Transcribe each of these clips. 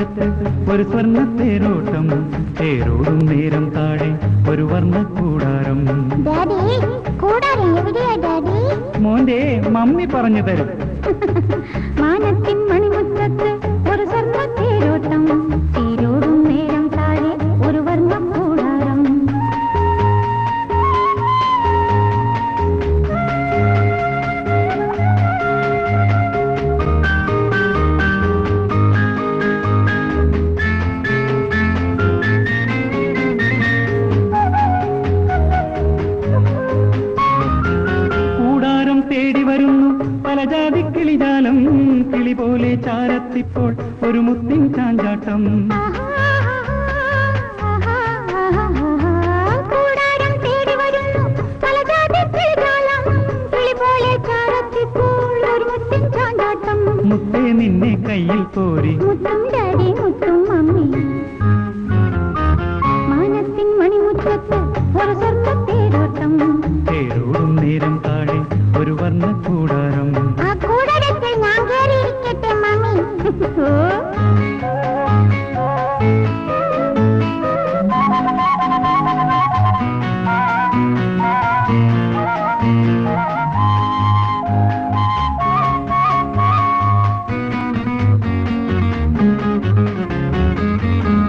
മണിമുറ്റത്ത് ഒരു സ്വർണ്ണ തേരോട്ടം, തേരോടും നേരം താഴെ ഒരു വർണ്ണ കൂടാരം. മോന്റെ മമ്മി പറഞ്ഞു തരും. മാനത്തിൻ മണിമുറ്റത്ത് ഒരു സ്വർണ്ണ തേരോട്ടം, തേരോടും നേരം താഴെ ഒരു വർണ്ണ കൂടാരം. തേടി വരുന്നു പലജാതി കിളിജാലം, കിളി പോലെ ചാരത്തിപ്പോൾ ഒരു മുത്തിൻ ചാഞ്ചാട്ടം. മുത്തേ നിന്നെ കയ്യിൽ പോരി മുത്തും ഡാഡി മുത്തും മമ്മി. മാനത്തിൻ മണിമുറ്റത്ത് ഒരു സ്വർണ്ണ തേരോട്ടം, തേരോടും നേരം താഴെ ഒരു വർണ്ണ കൂടാരം. ആ കൂടാരത്തിൽ ഞാൻ കേറിയിരിക്കട്ടെ മമ്മി.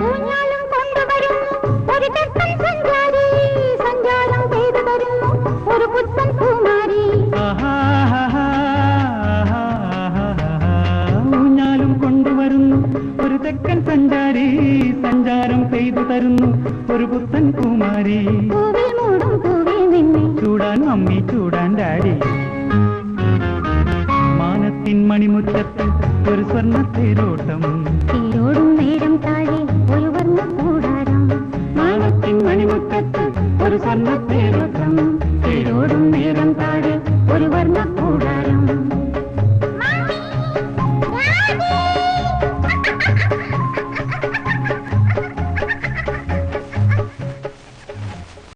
ഊഞ്ഞാലും കൊണ്ടുവരുന്നു ഒരു തെക്കൻ സഞ്ചാരി, സഞ്ചാരം ചെയ്തു തരുന്നു ഒരു പുത്തൻ കുമാരി. ഊഞ്ഞാലും കൊണ്ടുവരുന്നു ഒരു തെക്കൻ സഞ്ചാരി, സഞ്ചാരം പെയ്തു തരുന്നു ഒരു പുത്തൻ കുമാരി. പൂവിൽ മൂടും പൂവിൽ നിന്നെ ചൂടാൻ മമ്മി ചൂടാൻ ഡാഡി. മാനത്തിൻ മണിമുറ്റത്ത് ഒരു സ്വർണ്ണ തേരോട്ടം, തേരോടും